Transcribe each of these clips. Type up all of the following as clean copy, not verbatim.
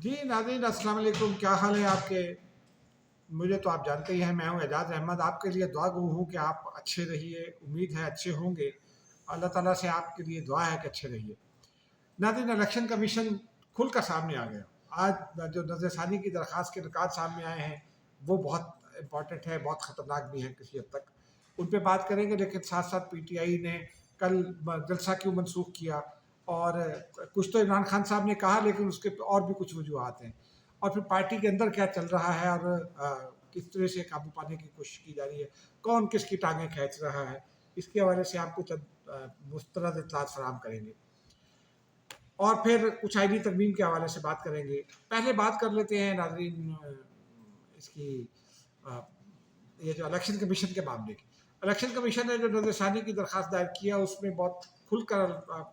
جی ناظرین السلام علیکم، کیا حال ہے آپ کے؟ مجھے تو آپ جانتے ہی ہیں، میں ہوں اعجاز احمد، آپ کے لیے دعا گو ہوں کہ آپ اچھے رہیے، امید ہے اچھے ہوں گے۔ اللہ تعالیٰ سے آپ کے لیے دعا ہے کہ اچھے رہیے۔ ناظرین الیکشن کمیشن کھل کر سامنے آ گیا۔ آج جو نظر ثانی کی درخواست کے نکات سامنے آئے ہیں وہ بہت امپورٹنٹ ہے، بہت خطرناک بھی ہیں کسی حد تک، ان پہ بات کریں گے۔ لیکن ساتھ ساتھ پی ٹی آئی نے کل جلسہ کیوں منسوخ کیا، اور کچھ تو عمران خان صاحب نے کہا لیکن اس کے اور بھی کچھ وجوہات ہیں، اور پھر پارٹی کے اندر کیا چل رہا ہے اور کس طرح سے قابو پانے کی کوشش کی جا رہی ہے، کون کس کی ٹانگیں کھینچ رہا ہے، اس کے حوالے سے آپ کو چند مستند اطلاعات فراہم کریں گے، اور پھر کچھ آئینی ترمیم کے حوالے سے بات کریں گے۔ پہلے بات کر لیتے ہیں ناظرین اس کی یہ جو الیکشن کمیشن کے معاملے کی۔ الیکشن کمیشن نے جو نظر ثانی کی درخواست دائر کیا اس میں بہت کھل کر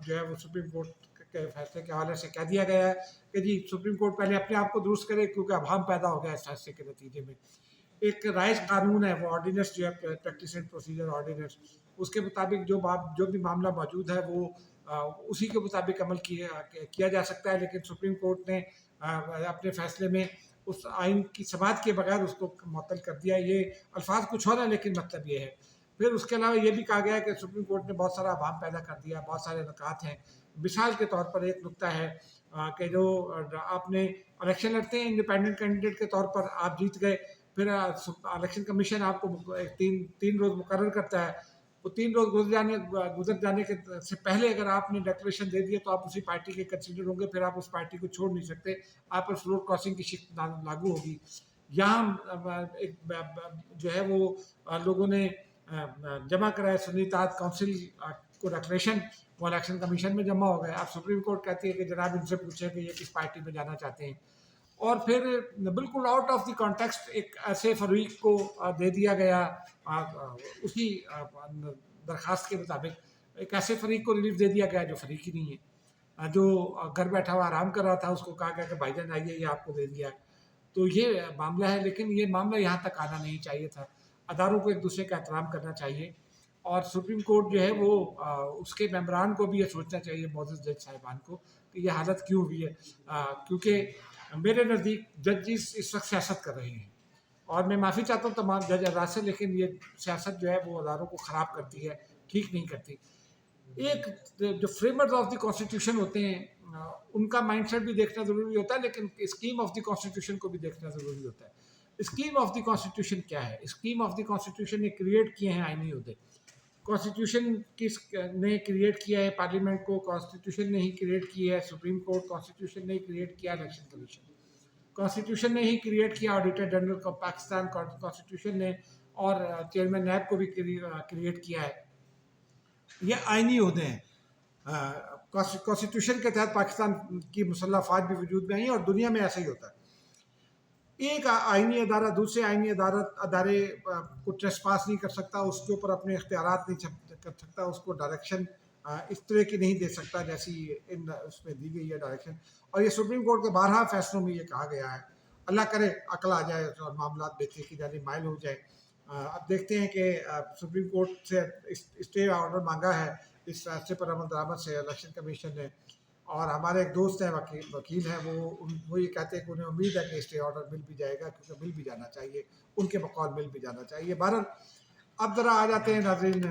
جو ہے وہ سپریم کورٹ کے فیصلے کے حوالے سے کہہ دیا گیا ہے کہ جی سپریم کورٹ پہلے اپنے آپ کو درست کرے، کیونکہ ابہام پیدا ہو گیا اس فیصلے کے نتیجے میں۔ ایک رائج قانون ہے، وہ آرڈیننس جو ہے پریکٹس اینڈ پروسیجر آرڈیننس، اس کے مطابق جو بھی معاملہ موجود ہے وہ اسی کے مطابق عمل کیا جا سکتا ہے، لیکن سپریم کورٹ نے اپنے فیصلے میں اس آئین کی سماعت کے بغیر اس کو معطل کر دیا۔ یہ الفاظ کچھ اور ہیں لیکن مطلب یہ ہے۔ پھر اس کے علاوہ یہ بھی کہا گیا ہے کہ سپریم کورٹ نے بہت سارا ابہام پیدا کر دیا، بہت سارے نکات ہیں۔ مثال کے طور پر ایک نکتہ ہے کہ جو آپ نے الیکشن لڑتے ہیں انڈیپینڈنٹ کینڈیڈیٹ کے طور پر، آپ جیت گئے، پھر الیکشن کمیشن آپ کو تین روز مقرر کرتا ہے، وہ 3 روز گزر جانے کے سے پہلے اگر آپ نے ڈکلیریشن دے دیا تو آپ اسی پارٹی کے کنسیڈر ہوں گے، پھر آپ اس پارٹی کو چھوڑ نہیں سکتے، آپ پر فلور کراسنگ کی شک لاگو ہوگی۔ یہاں جو ہے وہ لوگوں نے جمع کرائے سنی اتحاد کونسل کو ڈکلیریشن، وہ الیکشن کمیشن میں جمع ہو گئے۔ اب سپریم کورٹ کہتی ہے کہ جناب ان سے پوچھیں کہ یہ کس پارٹی میں جانا چاہتے ہیں، اور پھر بالکل آؤٹ آف دی کانٹیکسٹ ایک ایسے فریق کو دے دیا گیا اسی درخواست کے مطابق، ایک ایسے فریق کو ریلیف دے دیا گیا جو فریق ہی نہیں ہے، جو گھر بیٹھا ہوا آرام کر رہا تھا، اس کو کہا گیا کہ بھائی جان آئیے یہ آپ کو دے دیا ہے۔ تو یہ معاملہ ہے، لیکن یہ معاملہ یہاں تک آنا نہیں چاہیے تھا۔ اداروں کو ایک دوسرے کا احترام کرنا چاہیے، اور سپریم کورٹ جو ہے وہ اس کے ممبران کو بھی یہ سوچنا چاہیے، معزز جج صاحبان کو، کہ یہ حالت کیوں ہوئی ہے، کیونکہ میرے نزدیک ججز اس وقت سیاست کر رہے ہیں، اور میں معافی چاہتا ہوں تمام جج حضرات سے، لیکن یہ سیاست جو ہے وہ اداروں کو خراب کرتی ہے، ٹھیک نہیں کرتی۔ ایک جو فریمرز آف دی کانسٹیٹیوشن ہوتے ہیں ان کا مائنڈ سیٹ بھی دیکھنا ضروری ہوتا ہے، لیکن اسکیم آف دی کانسٹیٹیوشن کو بھی دیکھنا ضروری ہوتا ہے۔ اسکیم آف دی کانسٹیٹیوشن کیا ہے؟ اسکیم آف دی کانسٹیٹیوشن نے کریٹ کیے ہیں آئینی عہدے۔ کانسٹیٹیوشن نے کریٹ کیا ہے پارلیمنٹ کو، کانسٹیٹیوشن نے ہی کریٹ کیا ہے سپریم کورٹ، کانسٹیٹیوشن نے ہی کریٹ کیا الیکشن کمیشن، کانسٹیٹیوشن نے ہی کریٹ کیا آڈیٹر جنرل کو پاکستان، کانسٹیٹیوشن نے اور چیئرمین نیب کو بھی کریٹ کیا ہے۔ یہ آئینی عہدے ہیں۔ کانسٹیٹیوشن کے تحت پاکستان کی مسلح افواج بھی وجود میں آئی ہیں، اور دنیا میں ایسا ہی ہوتا ہے۔ ایک آئینی ادارہ دوسرے آئینی ادارے کو ٹریسپاس نہیں کر سکتا، اس کے اوپر اپنے اختیارات نہیں کر سکتا، اس کو ڈائریکشن اس طرح کی نہیں دے سکتا جیسی اس میں دی گئی ہے ڈائریکشن، اور یہ سپریم کورٹ کے 12 فیصلوں میں یہ کہا گیا ہے۔ اللہ کرے عقل آ جائے اور معاملات بہتری کی جانب مائل ہو جائے۔ اب دیکھتے ہیں کہ سپریم کورٹ سے اسٹے آرڈر مانگا ہے اس فیصلے پر عمل درآمد سے الیکشن کمیشن نے، اور ہمارے ایک دوست ہیں وکیل ہیں، وہ یہ کہتے ہیں کہ انہیں امید ہے کہ اسٹے آرڈر مل بھی جائے گا، کیونکہ مل بھی جانا چاہیے، ان کے بقول مل بھی جانا چاہیے۔ بہرحال اب ذرا آ جاتے ہیں ناظرین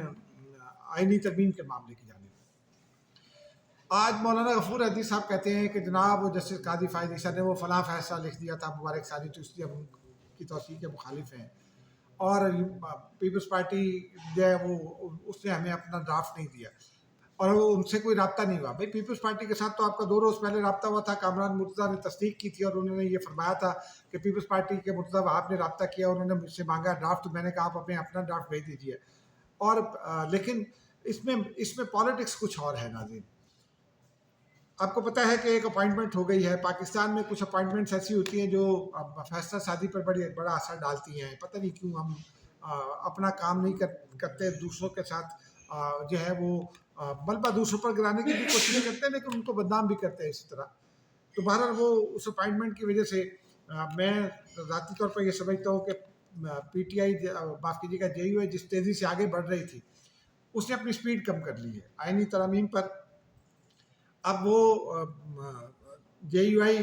آئینی ترمیم کے معاملے کی جانب۔ آج مولانا غفور احمدی صاحب کہتے ہیں کہ جناب وہ جسٹس قاضی فائز عیسیٰ نے وہ فلاں فیصلہ لکھ دیا تھا مبارک ثانی چشتی، ہم ان کی توثیق کے مخالف ہیں، اور پیپلز پارٹی جو ہے وہ اس نے ہمیں اپنا ڈرافٹ نہیں دیا، اور ان سے کوئی رابطہ نہیں ہوا۔ بھائی پیپلز پارٹی کے ساتھ تو آپ کا 2 روز پہلے رابطہ ہوا تھا، کامران مرتضیٰ نے تصدیق کی تھی، اور انہوں نے یہ فرمایا تھا کہ پیپلز پارٹی کے مرتضیٰ آپ نے رابطہ کیا، انہوں نے مجھ سے مانگا ڈرافٹ، تو میں نے کہا آپ اپنا ڈرافٹ بھیج دیجیے۔ اور لیکن اس میں پالیٹکس کچھ اور ہے ناظرین۔ آپ کو پتہ ہے کہ ایک اپوائنٹمنٹ ہو گئی ہے پاکستان میں، کچھ اپوائنٹمنٹس ایسی ہوتی ہیں جو فیصلہ سازی پر بڑا اثر ڈالتی ہیں۔ پتہ نہیں کیوں ہم اپنا کام نہیں کرتے، دوسروں کے ساتھ جو ہے وہ ملبہ دوسروں پر گرانے کی بھی کوشش کرتے ہیں، لیکن ان کو بدنام بھی کرتے ہیں اسی طرح۔ تو بہرحال وہ اس اپوائنٹمنٹ کی وجہ سے میں ذاتی طور پر یہ سمجھتا ہوں کہ پی ٹی آئی معاف کیجیے گا جے یو آئی جس تیزی سے آگے بڑھ رہی تھی، اس نے اپنی سپیڈ کم کر لی ہے آئینی ترامیم پر۔ اب وہ جے یو آئی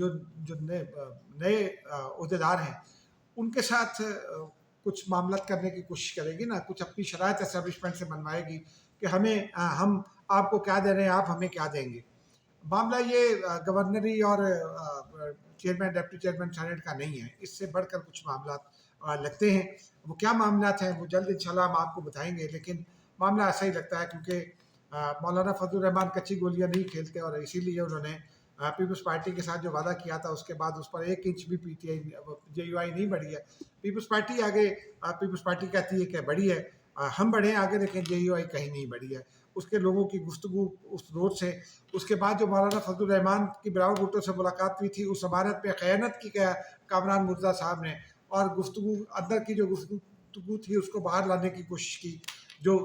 جو جو نئے عہدیدار ہیں ان کے ساتھ کچھ معاملات کرنے کی کوشش کرے گی نا، کچھ اپنی شرائط اسٹیبلشمنٹ سے بنوائے گی کہ ہمیں ہم آپ کو کیا دے رہے ہیں، آپ ہمیں کیا دیں گے۔ معاملہ یہ گورنری اور چیئرمین ڈپٹی چیئرمین سینٹ کا نہیں ہے، اس سے بڑھ کر کچھ معاملات لگتے ہیں۔ وہ کیا معاملات ہیں وہ جلد انشاءاللہ ہم آپ کو بتائیں گے، لیکن معاملہ ایسا ہی لگتا ہے کیونکہ مولانا فضل الرحمان کچی گولیاں نہیں کھیلتے، اور اسی لیے انہوں نے پیپلز پارٹی کے ساتھ جو وعدہ کیا تھا اس کے بعد اس پر 1 انچ بھی P T I J you آئی نہیں بڑھی ہے۔ پیپلز پارٹی آگے پیپلز پارٹی کہتی ہے کہ بڑھی ہے، ہم بڑھیں آگے، لیکن جے یو آئی کہیں نہیں بڑھی ہے۔ اس کے لوگوں کی گفتگو اس روز سے، اس کے بعد جو مولانا فضل الرحمان کی براؤ بھٹو سے ملاقات ہوئی تھی، اس عمارت پہ خیانت کی کامران مرزا صاحب نے، اور گفتگو اندر کی جو گفتگو تھی اس کو باہر لانے کی کوشش کی، جو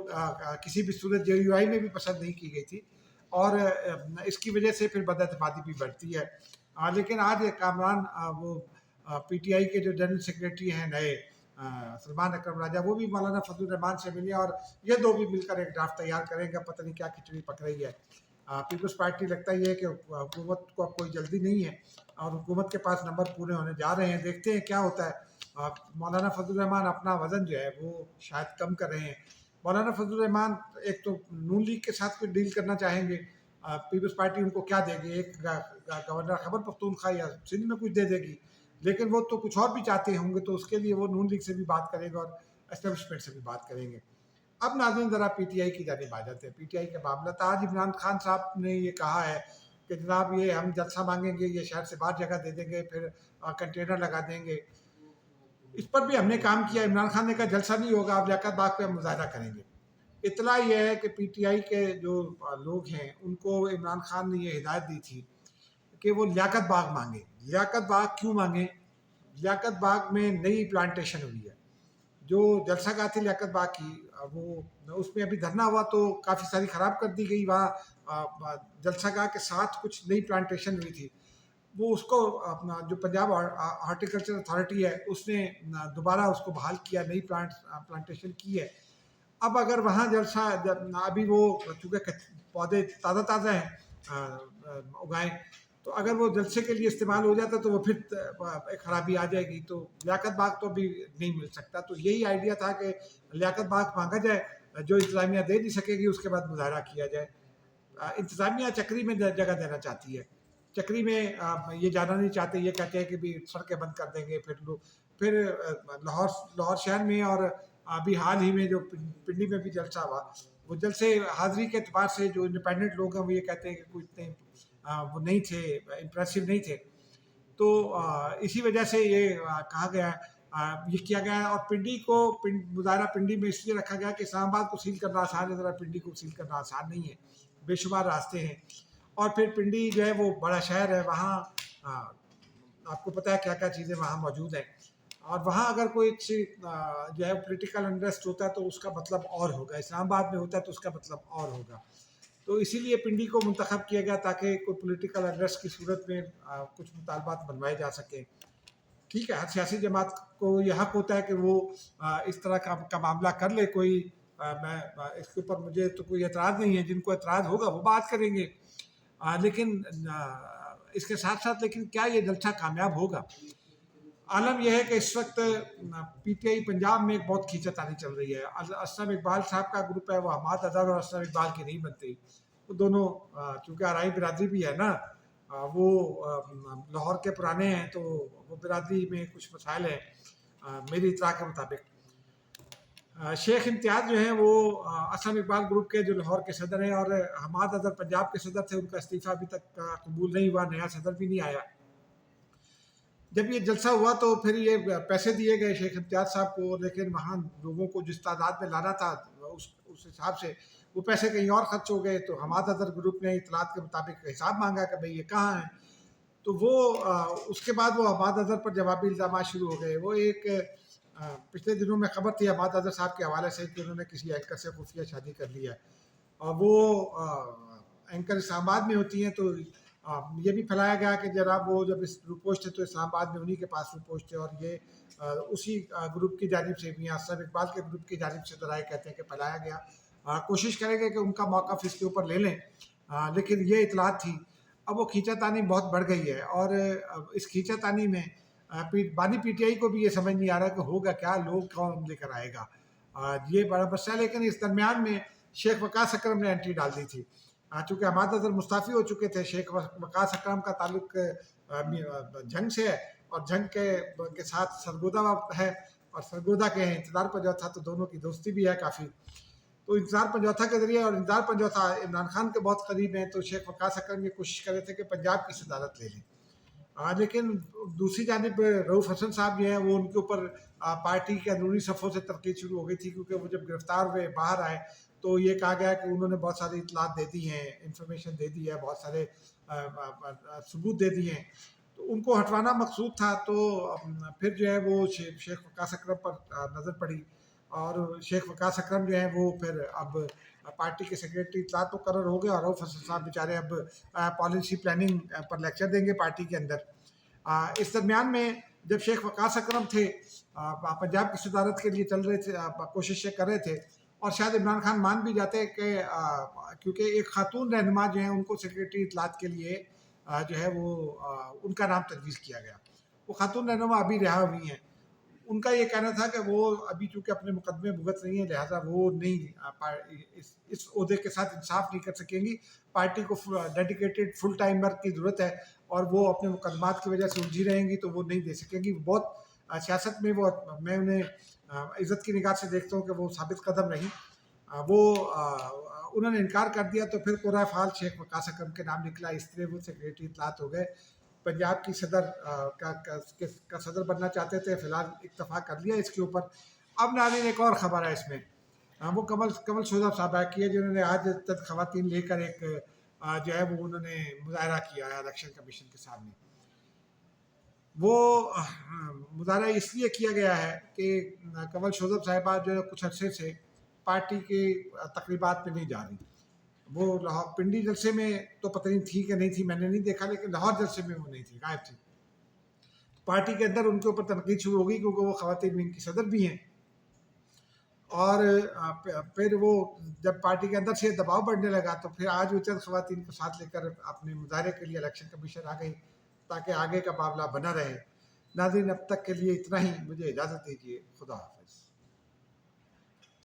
کسی بھی صورت جے یو آئی میں بھی پسند نہیں کی گئی تھی، اور اس کی وجہ سے پھر بد اعتمادی بھی بڑھتی ہے۔ لیکن آج کامران وہ پی ٹی آئی کے جو جنرل سیکریٹری ہیں نئے سلمان اکرم راجہ، وہ بھی مولانا فضل الرحمان سے ملے، اور یہ دو بھی مل کر ایک ڈرافٹ تیار کریں گے۔ پتہ نہیں کیا کھچڑی پک رہی ہے۔ پیپلز پارٹی لگتا یہ ہے کہ حکومت کو اب کوئی جلدی نہیں ہے، اور حکومت کے پاس نمبر پورے ہونے جا رہے ہیں، دیکھتے ہیں کیا ہوتا ہے۔ مولانا فضل الرحمان اپنا وزن جو ہے وہ شاید کم کر رہے ہیں۔ مولانا فضل الرحمان ایک تو نون لیگ کے ساتھ کوئی ڈیل کرنا چاہیں گے، پیپلز پارٹی ان کو کیا دے گی، ایک گورنر خیبر پختونخوا یا سندھ میں کچھ دے دے گی، لیکن وہ تو کچھ اور بھی چاہتے ہوں گے، تو اس کے لیے وہ نون لیگ سے بھی بات کریں گے اور اسٹیبلشمنٹ سے بھی بات کریں گے۔ اب ناظرین ذرا پی ٹی آئی کی جانب آ جاتے ہیں۔ پی ٹی آئی کے معاملہ، آج عمران خان صاحب نے یہ کہا ہے کہ جناب یہ ہم جلسہ مانگیں گے، یہ شہر سے باہر جگہ دے دیں گے، پھر کنٹینر لگا دیں گے۔ اس پر بھی ہم نے کام کیا۔ عمران خان نے کہا جلسہ نہیں ہوگا، اب لیاقت باغ پہ ہم مظاہرہ کریں گے۔ اطلاع یہ ہے کہ پی ٹی آئی کے جو لوگ ہیں ان کو عمران خان نے یہ ہدایت دی تھی کہ وہ لیاقت باغ مانگے۔ لیاقت باغ کیوں مانگیں؟ لیاقت باغ میں نئی پلانٹیشن ہوئی ہے، جو جلسہ گاہ تھی لیاقت باغ کی، وہ اس میں ابھی دھرنا ہوا تو کافی ساری خراب کر دی گئی۔ وہاں جلسہ گاہ کے ساتھ کچھ نئی پلانٹیشن ہوئی تھی، وہ اس کو اپنا جو پنجاب ہارٹیکلچر اتھارٹی ہے اس نے دوبارہ اس کو بحال کیا، نئی پلانٹیشن کی ہے۔ اب اگر وہاں جلسہ ابھی وہ چونکہ پودے تازہ تازہ ہیں اگائیں، تو اگر وہ جلسے کے لیے استعمال ہو جاتا تو وہ پھر ایک خرابی آ جائے گی، تو لیاقت باغ تو بھی نہیں مل سکتا۔ تو یہی آئیڈیا تھا کہ لیاقت باغ مانگا جائے، جو انتظامیہ دے نہیں سکے گی اس کے بعد مظاہرہ کیا جائے۔ انتظامیہ چکری میں جگہ دینا چاہتی ہے، چکری میں یہ جانا نہیں چاہتے، یہ کہتے ہیں کہ بھی سڑکیں بند کر دیں گے۔ پھر لاہور شہر میں اور ابھی حال ہی میں جو پنڈی میں بھی جلسہ ہوا، وہ جلسے حاضری کے اعتبار سے جو انڈیپینڈنٹ لوگ ہیں وہ یہ کہتے ہیں کہ کوئی اتنے وہ نہیں تھے، امپریسو نہیں تھے۔ تو اسی وجہ سے یہ کہا گیا ہے، یہ کیا گیا ہے۔ اور پنڈی کو مظاہرہ پنڈی میں اس لیے رکھا گیا کہ اسلام آباد کو سیل کرنا آسان ہے، ذرا پنڈی کو سیل کرنا آسان نہیں ہے، بے شمار راستے ہیں۔ اور پھر پنڈی جو ہے وہ بڑا شہر ہے، وہاں آپ کو پتہ ہے کیا کیا چیزیں وہاں موجود ہیں، اور وہاں اگر کوئی جو ہے پولیٹیکل انٹرسٹ ہوتا ہے تو اس کا مطلب اور ہوگا، اسلام آباد میں ہوتا ہے تو اس کا مطلب اور ہوگا۔ تو اسی لیے پنڈی کو منتخب کیا گیا تاکہ کوئی پولیٹیکل انٹرسٹ کی صورت میں کچھ مطالبات بنوائے جا سکیں۔ ٹھیک ہے، ہر سیاسی جماعت کو یہ حق ہوتا ہے کہ وہ اس طرح کا معاملہ کر لے۔ کوئی میں اس کے اوپر مجھے تو کوئی اعتراض نہیں ہے، جن کو اعتراض ہوگا وہ بات کریں گے، لیکن اس کے ساتھ ساتھ لیکن کیا یہ جلسہ کامیاب ہوگا؟ عالم یہ ہے کہ اس وقت پی ٹی آئی پنجاب میں ایک بہت کھینچا چل رہی ہے۔ اسلم اقبال صاحب کا گروپ ہے، وہ حماد اظہر اور اسلم اقبال کی نہیں بنتی، وہ دونوں چونکہ آرائی برادری بھی ہے نا، وہ لاہور کے پرانے ہیں، تو وہ برادری میں کچھ مسائل ہیں میری اطلاع کے مطابق۔ شیخ امتیاز جو ہیں وہ اسلم اقبال گروپ کے جو لاہور کے صدر ہیں، اور حماد اظہر پنجاب کے صدر تھے، ان کا استعفیٰ ابھی تک قبول نہیں ہوا، نیا صدر بھی نہیں آیا۔ جب یہ جلسہ ہوا تو پھر یہ پیسے دیے گئے شیخ امتیاز صاحب کو، لیکن وہاں لوگوں کو جس تعداد میں لانا تھا اس حساب سے وہ پیسے کہیں اور خرچ ہو گئے، تو حماد اظہر گروپ نے اطلاعات کے مطابق حساب مانگا کہ بھئی یہ کہاں ہیں، تو وہ اس کے بعد وہ حماد اظہر پر جوابی الزامات شروع ہو گئے۔ وہ ایک پچھلے دنوں میں خبر تھی حماد اظہر صاحب کے حوالے سے کہ انہوں نے کسی اینکر سے خفیہ شادی کر لی ہے، اور وہ اینکر اسلام آباد میں ہوتی ہیں، تو یہ بھی پھیلایا گیا کہ جناب وہ جب اس گروپ پوسٹ ہے تو اسلام آباد میں انہی کے پاس گروپ پوسٹ ہے، اور یہ اسی گروپ کی جانب سے بھی اسلم اقبال کے گروپ کی جانب سے ذرائع کہتے ہیں کہ پھیلایا گیا۔ کوشش کریں گے کہ ان کا موقف اس کے اوپر لے لیں، لیکن یہ اطلاعات تھی۔ اب وہ کھینچا بہت بڑھ گئی ہے، اور اس کھینچا میں بانی پی ٹی آئی کو بھی یہ سمجھ نہیں آ رہا کہ ہوگا کیا، لوگ کون لے کر آئے گا، یہ بڑا مسئلہ ہے۔ لیکن اس درمیان میں شیخ وقاص اکرم نے انٹری ڈال دی تھی، چونکہ حماد اظہر مستعفی ہو چکے تھے۔ شیخ وقاص اکرم کا تعلق جنگ سے ہے، اور جنگ کے ساتھ سرگودا ہے، اور سرگودا کے انتظار پنجوتھا، تو دونوں کی دوستی بھی ہے کافی۔ تو انتظار پنجوتھا کے ذریعے، اور انتظار پنجوتھا عمران خان کے بہت قریب ہیں، تو شیخ وقاص اکرم یہ کوشش کر رہے تھے کہ پنجاب کی صدارت لے لیں۔ لیکن دوسری جانب رؤوف حسن صاحب جو ہیں وہ ان کے اوپر پارٹی کے اندرونی صفوں سے تنقید شروع ہو گئی تھی، کیونکہ وہ جب گرفتار ہوئے باہر آئے تو یہ کہا گیا کہ انہوں نے بہت ساری اطلاعات دے دی ہیں، انفارمیشن دے دی ہے، بہت سارے ثبوت دے دیے ہیں، تو ان کو ہٹوانا مقصود تھا۔ تو پھر جو ہے وہ شیخ وقاص اکرم پر نظر پڑی، اور شیخ وقاص اکرم جو ہیں وہ پھر اب پارٹی کے سیکریٹری اطلاعات مقرر ہو گئے، اور رؤوف حسن صاحب بیچارے اب پالیسی پلاننگ پر لیکچر دیں گے پارٹی کے اندر۔ اس درمیان میں جب شیخ وقاص اکرم تھے پنجاب کی صدارت کے لیے چل رہے تھے، کوششیں کر رہے تھے، اور شاید عمران خان مان بھی جاتے کہ کیونکہ ایک خاتون رہنما جو ہیں ان کو سیکریٹری اطلاعات کے لیے جو ہے وہ ان کا نام تجویز کیا گیا۔ وہ خاتون رہنما ابھی رہا ہوئی ہیں، ان کا یہ کہنا تھا کہ وہ ابھی چونکہ اپنے مقدمے بھگت رہی ہیں، لہٰذا وہ نہیں اس عہدے کے ساتھ انصاف نہیں کر سکیں گی۔ پارٹی کو ڈیڈیکیٹڈ فل ٹائمر کی ضرورت ہے، اور وہ اپنے مقدمات کی وجہ سے الجھی رہیں گی، تو وہ نہیں دے سکیں گی۔ بہت سیاست میں میں انہیں عزت کی نگاہ سے دیکھتا ہوں کہ وہ ثابت قدم رہی۔ وہ انہوں نے انکار کر دیا، تو پھر قرۂ فعال شیخ وقاص اکرم کے نام نکلا، اس طرح وہ سیکریٹری اطلاعات ہو گئے۔ پنجاب کی صدر کا صدر بننا چاہتے تھے، فی الحال اکتفا کر لیا اس کے اوپر۔ اب ناظرین ایک اور خبر ہے اس میں، وہ کمل سوزاب صاحب کی ہے، جنہوں نے آج تک خواتین لے کر ایک جو ہے وہ انہوں نے مظاہرہ کیا ہے الیکشن کمیشن کے سامنے۔ وہ مظاہرہ اس لیے کیا گیا ہے کہ کمل سوزاب صاحبہ جو ہے کچھ عرصے سے پارٹی کے تقریبات میں نہیں جا رہی۔ وہ لاہور پنڈی جلسے میں تو پتہ نہیں تھی کہ نہیں تھی، میں نے نہیں دیکھا، لیکن لاہور جلسے میں وہ نہیں تھی، غائب تھی۔ پارٹی کے اندر ان کے اوپر تنقید شروع ہو گئی، کیونکہ وہ خواتین ونگ کی صدر بھی ہیں، اور پھر وہ جب پارٹی کے اندر سے دباؤ بڑھنے لگا، تو پھر آج وہ چند خواتین کو ساتھ لے کر اپنے مظاہرے کے لیے الیکشن کمیشن آ گئی، تاکہ آگے کا معاملہ بنا رہے۔ ناظرین اب تک کے لیے اتنا ہی، مجھے اجازت دیجیے، خدا حافظ۔